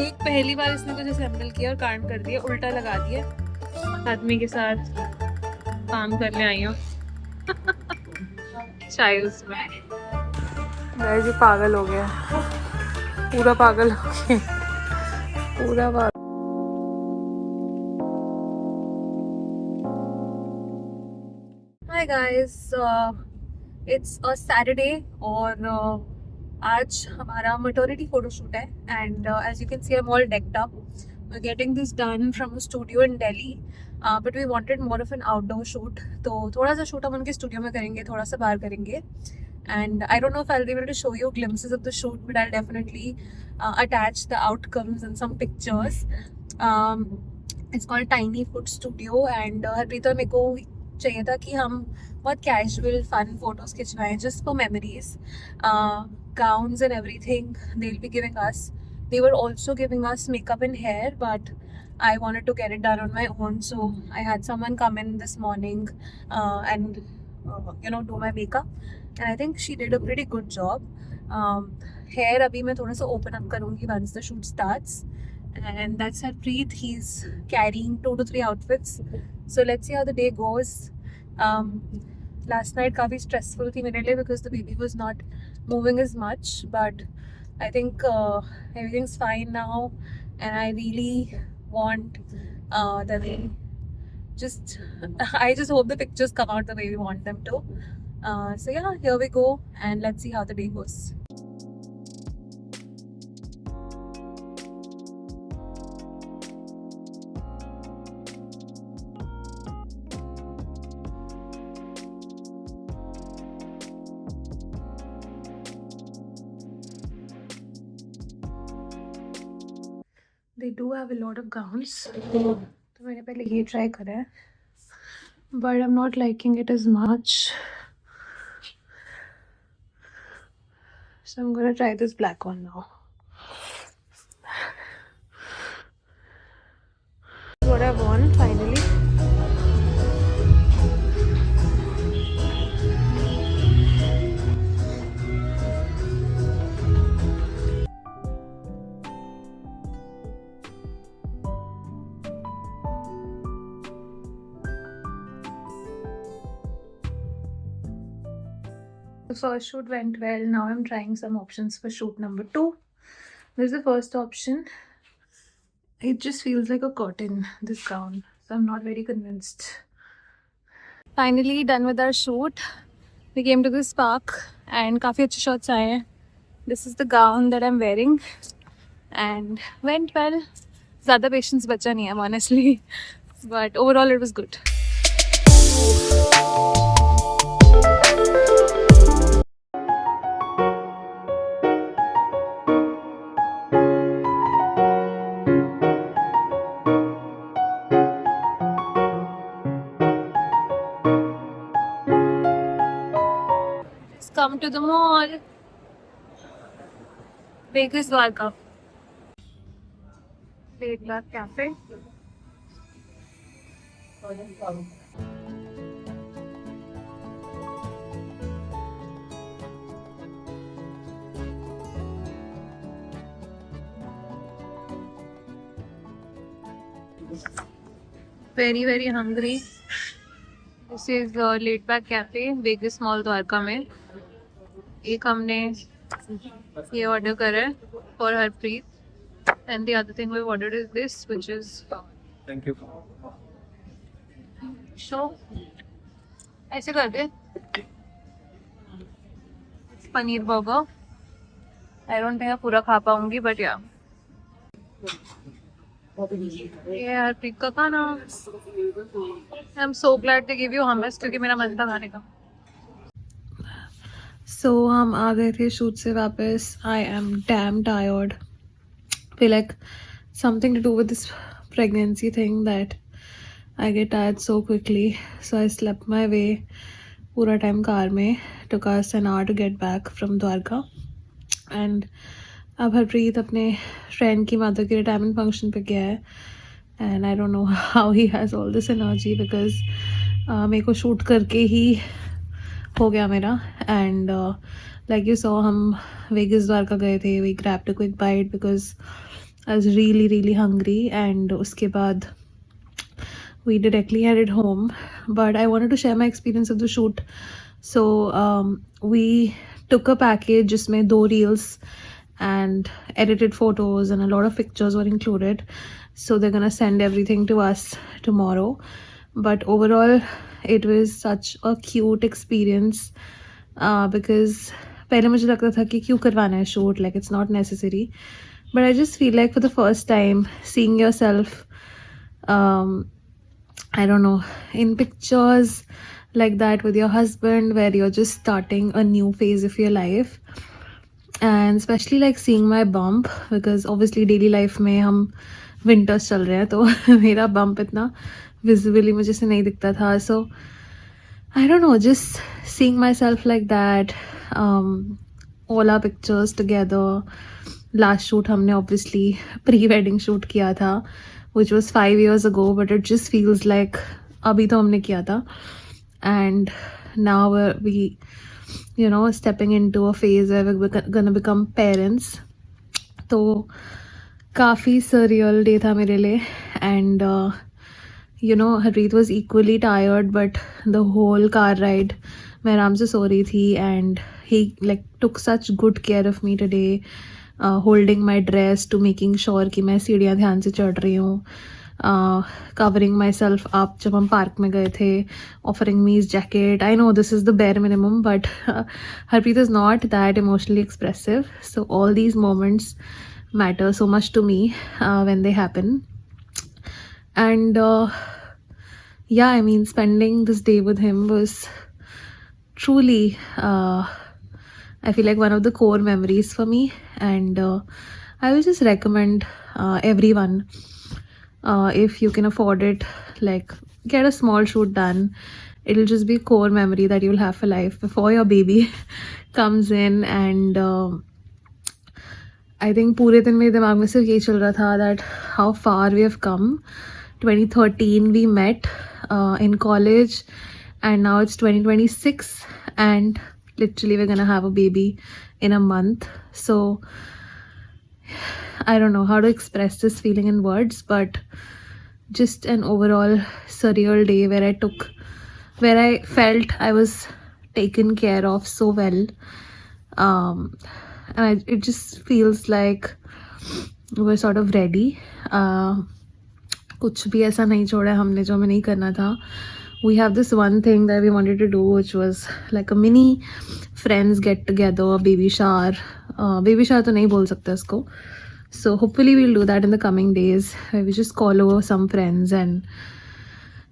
एक पहली बार इसने कुछ असेंबल किया और कांड कर दिया, उल्टा लगा दिया। आदमी के साथ काम करने आई हूँ शायद उसमें। गाइस ये पागल हो गया, पूरा पागल हो गया, पूरा पागल। Hi guys, it's a Saturday और आज हमारा मैटरनिटी फोटोशूट है and as you can see I am all decked up. We're getting this done from a studio in Delhi, but we wanted more of an outdoor shoot. तो थोड़ा सा shoot हम उनके studio में करेंगे, थोड़ा सा बाहर करेंगे. And I don't know if I'll be able to show you glimpses of the shoot, but I'll definitely attach the outcomes and some pictures. Um, it's called Tiny Food Studio and Harpreet और मेरे को चाहिए था कि हम बहुत casual fun photos खिंचवाएं just for memories. Gowns and everything they'll be giving us. They were also giving us makeup and hair, but I wanted to get it done on my own, so I had someone come in this morning and do my makeup, and I think she did a pretty good job. Hair अभी मैं थोड़ा सा open up करूँगी once the shoot starts, and that's Harpreet. He's carrying 2 to 3 outfits, so let's see how the day goes. Last night काफ़ी stressful थी मेरे लिए because the baby was not moving as much, but I think everything's fine now, and I really want that they just I just hope the pictures come out the way we want them to. So yeah, here we go, and let's see how the day goes. They do have a lot of gowns. तो मैंने पहले ये try करा है, but I'm not liking it as much. So I'm gonna try this black one now. What I want finally. The first shoot went well. Now I'm trying some options for shoot number 2. This is the first option. It just feels like a curtain, this gown, so I'm not very convinced. Finally done with our shoot. We came to this park and काफ़ी अच्छे shots आए हैं. This is the gown that I'm wearing and went well. ज़्यादा patience बचा नहीं है honestly, but overall it was good. Come to the mall. Vegas Dwarka. Late Black Cafe. Very very hungry. This is Late Back Cafe, Vegas Mall Dwarka में. एक हमने ये order करा है for Harpreet, and the other thing we've ordered is this, which is Thank you. so ऐसे करके paneer burger. I don't think मैं पूरा खा पाऊंगी, but yeah. ये हरप्रीत का खाना. I'm so glad they give you hummus क्योंकि मेरा मन था खाने का. So हम आ गए थे शूट से वापस. I am damn tired. Feel like something to do with this pregnancy thing that I get tired so quickly. So I slept my way पूरा टाइम कार में. Took us an hour to get back from Dwarka. And अब हरप्रीत अपने friend की mother के retirement function पे गया है. And I don't know how he has all this energy because मेरे को शूट करके ही हो गया मेरा. And like you saw, हम वेगस द्वारका गए थे. We grabbed a quick bite because I was really really hungry, and उसके बाद we directly headed home. But I wanted to share my experience of the shoot. So we took a package जिसमें 2 reels and edited photos and a lot of pictures were included. So they're gonna send everything to us tomorrow. But overall, it was such a cute experience because पहले मुझे लगता था कि क्यों करवाना है shoot, like it's not necessary. But I just feel like for the first time seeing yourself I don't know, in pictures like that with your husband, where you're just starting a new phase of your life. And especially like seeing my bump, because obviously daily life में हम winters चल रहे हैं, तो मेरा bump इतना visibly मुझे से नहीं दिखता था. So I don't know, just seeing myself like that, all our pictures together. Last shoot हमने obviously pre-wedding shoot किया था, which was 5 years ago, but it just feels like अभी तो हमने किया था. And now we stepping into a phase where we're gonna become parents. तो काफ़ी surreal day था मेरे लिए. And Harpreet was equally tired, but the whole car ride मैं आराम से सो रही थी, and he like took such good care of me today, holding my dress to making sure कि मैं सीढ़ियाँ ध्यान से चढ़ रही हूँ, covering myself up जब हम पार्क में गए थे, offering me his jacket. I know this is the bare minimum, but Harpreet is not that emotionally expressive, so all these moments matter so much to me when they happen. And yeah, I mean, spending this day with him was truly I feel like one of the core memories for me. And I will just recommend everyone, if you can afford it, like get a small shoot done. It'll just be a core memory that you'll have for life before your baby comes in. And I think पूरे दिन मेरे दिमाग में सिर्फ यही चल रहा था that how far we have come. 2013 we met in college, and now it's 2026, and literally we're gonna have a baby in a month. So I don't know how to express this feeling in words, but just an overall surreal day where I felt I was taken care of so well. And it just feels like we're sort of ready. कुछ भी ऐसा नहीं छोड़ा है हमने जो हमें नहीं करना था. We have this one thing that we wanted to do, which was like a mini friends get together, baby shower. Baby shower तो नहीं बोल सकते उसको. So hopefully we'll do that in the coming days, where we just call over some friends and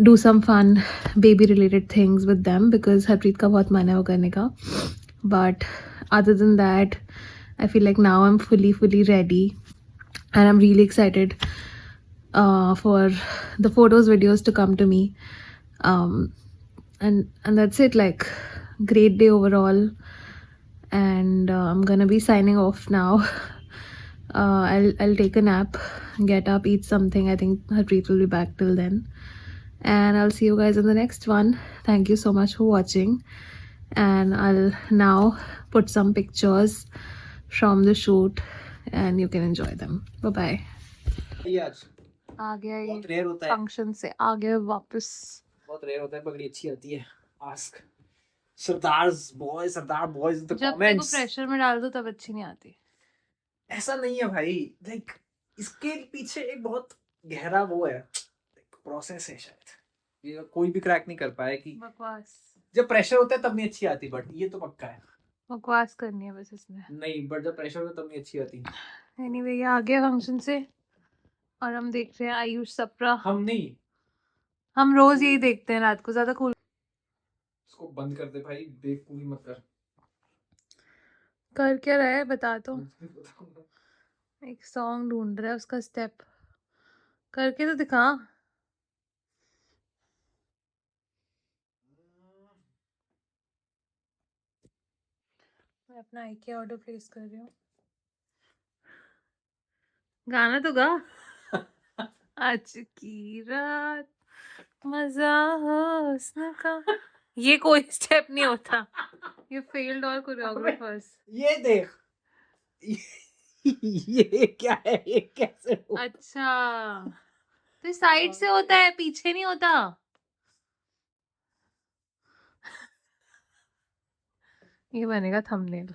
do some fun baby related things with them, because Harpreet का बहुत मन है वो करने का. But other than that, I feel like now I'm fully ready, and I'm really excited for the photos, videos to come to me. And that's it. Like, great day overall. And I'm gonna be signing off now. I'll take a nap, get up, eat something. I think Harpreet will be back till then, and I'll see you guys in the next one. Thank you so much for watching, and I'll now put some pictures from the shoot and you can enjoy them. Bye bye. आ गया ये बहुत rare होता है, function से आ गया वापस. बहुत rare होता है, पगड़ी अच्छी आती है. Ask Sardar boys in the जब तेरे को कमेंट्स. प्रेशर में डाल दो तब अच्छी नहीं आती. ऐसा नहीं है भाई, लाइक इसके पीछे एक बहुत गहरा वो है, प्रोसेस है शायद. ये कोई भी क्रैक नहीं कर पाया कि बकवास. जब प्रेशर होता है तब नहीं अच्छी आती, बट ये तो पक्का है. बकवास करनी है बस इसमें. नहीं, बट जब प्रेशर होता है तब नहीं अच्छी आती. एनीवे ये आ गया फंक्शन से और हम देख रहे हैं आयुष सप्रा. हम नहीं, हम रोज यही देखते हैं रात को. ज्यादा कूल. इसको बंद कर दे भाई, बेवकूफी मत कर. कर क्या रहा है बता तो. एक सॉन्ग ढूंढ रहा है, उसका स्टेप करके तो दिखा. मैं अपना आईके ऑर्डर प्लेस कर रही हूँ. गाना तो गा. आज की रात मजा हुस्न का. ये कोई स्टेप नहीं होता. You failed all choreographers. ये देख, ये क्या है, ये कैसे हुआ? अच्छा, तो साइड से होता है, पीछे नहीं होता। ये बनेगा थंबनेल।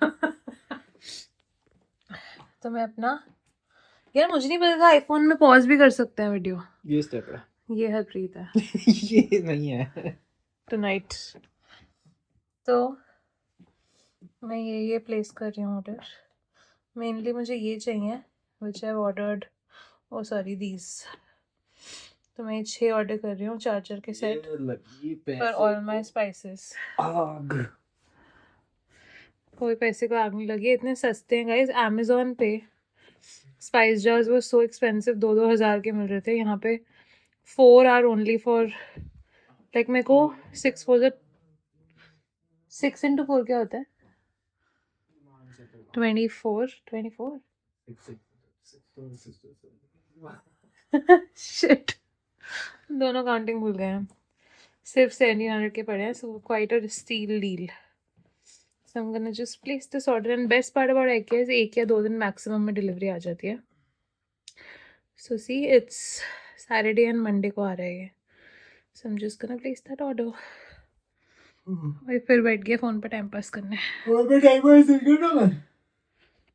तो मैं अपना, यार मुझे नहीं पता था आईफोन में पॉज भी कर सकते हैं वीडियो। ये स्टेप है। ये हरप्रीत है ये नहीं है। टुनाइट। तो मैं ये प्लेस कर रही हूँ ऑर्डर। मेनली मुझे ये चाहिए which I ordered, oh sorry these. तो मैं 6 ऑर्डर कर रही हूँ, चार्जर के set for all my spices. आग। कोई पैसे को आग नहीं लगी, इतने सस्ते हैं गाइस। अमेजोन पे स्पाइस जर्स वो सो एक्सपेंसिव, 2-2 हज़ार के मिल रहे थे। यहाँ पे 4 आर ओनली फॉर लाइक, मेरे को 6 into 4 क्या होता है? 24 शिट, दोनों काउंटिंग भूल गए हैं। सिर्फ 1700 के पड़े हैं, so quite a steal deal. So I'm gonna just place this order, and best part about IKEA is 1 या 2 दिन मैक्सिमम में डिलीवरी आ जाती है। So see, it's Saturday and Monday को आ रहा है ये। So I'm just gonna place that order। और फिर बैठ गया फोन पर टाइम पास करने।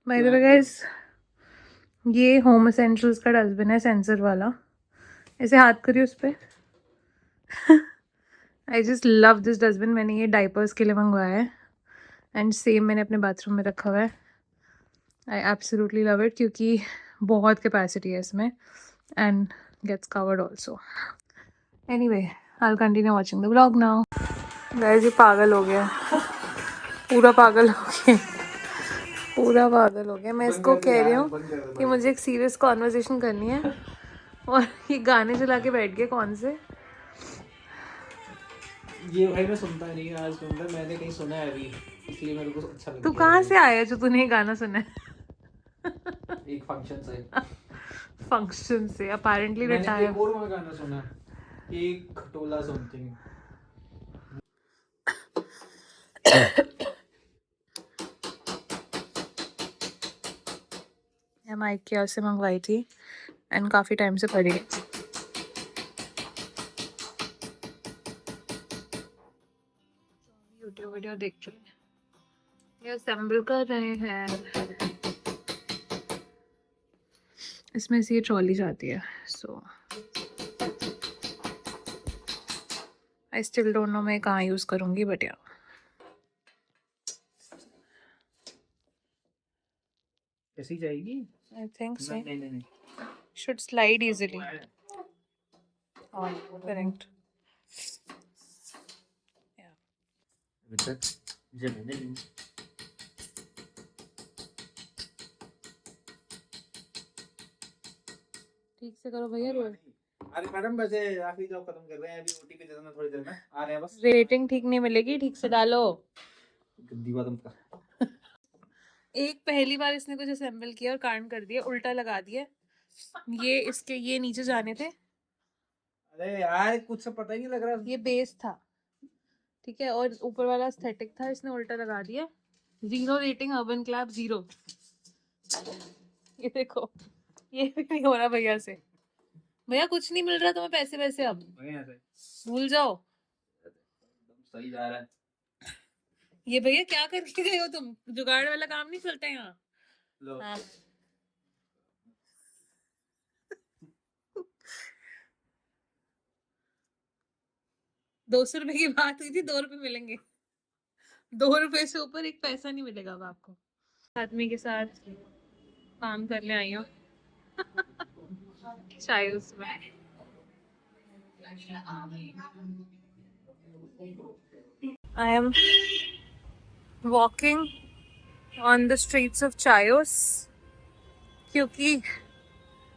By the way guys, ये होम एसेंशियल्स का डस्टबिन है, सेंसर वाला। ऐसे हाथ करिए उस पर। I just love this dustbin. मैंने ये डाइपर्स के लिए मंगवाया है, एंड सेम मैंने अपने बाथरूम में रखा हुआ है। आई एब्सोल्युटली लव इट, क्योंकि बहुत कैपेसिटी है इसमें, and gets covered also. Anyway, I will continue watching the vlog now. Guys ये पागल हो गया, पूरा पागल हो गया, पूरा पागल हो गया। मैं इसको कह रही हूँ कि मुझे एक सीरियस कॉन्वर्सेशन करनी है, और ये गाने चला के बैठ गए कौन से। ये भाई मैं सुनता नहीं, आज सुनता, मैंने कहीं सुना है अभी, इसलिए मेरे को अच्छा लग तू गया। कहाँ से आया जो तूने ये गाना सुना है? एक फंक्शन से। फंक्शन से अपेरेंटली मैंने रिटायर। एक और गाना सुना, एक खटोला समथिंग। मैं IKEA से मंगवाई थी, एंड काफ़ी टाइम से पड़ी है। यूट्यूब वीडियो देख रहे हैं, ये असेंबल कर रहे हैं। इसमें से ये ट्रॉली जाती है, so I still don't know मैं कहाँ यूज़ करूँगी, बट या ऐसी जाएगी। I think so. नहीं। Should slide easily. करेक्ट। ठीक से करो भैया। अरे मैडम वैसे आखिरी जॉब खत्म कर रहे हैं, अभी ओटी पे देना, थोड़ी देर में आ रहे हैं बस। रेटिंग ठीक नहीं मिलेगी, ठीक से डालो। गंदी बात मत कर। एक पहली बार इसने कुछ असेंबल किया और कांड कर दिया, उल्टा लगा दिया। ये इसके ये नीचे जाने थे। अरे यार कुछ से पता ही नहीं लग रहा। ये बेस था, ठीक है, और ऊपर वाला एस्थेटिक था, इसने उल्टा लगा दिया। 0 रेटिंग, अर्बन क्लैप 0। ये देखो, ये भी नहीं हो रहा भैया से। भैया कुछ नहीं मिल रहा तुम्हें, पैसे वैसे अब भूल जाओ। सही जा रहा है। ये भैया क्या करके गए हो तुम? जुगाड़ वाला काम नहीं चलता यहाँ। लो। हाँ। 200 रुपए की बात हुई थी, 2 रुपए मिलेंगे। 2 रुपए से ऊपर एक पैसा नहीं मिलेगा अब आपको। आदमी के साथ काम करने आई हूँ। चाय उसमें। I am walking on the streets of Chayos, क्योंकि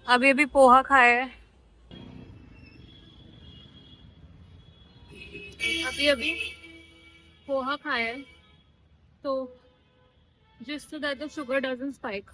अभी अभी पोहा खाया है। अभी पोहा खाया है, तो just so that the sugar doesn't spike.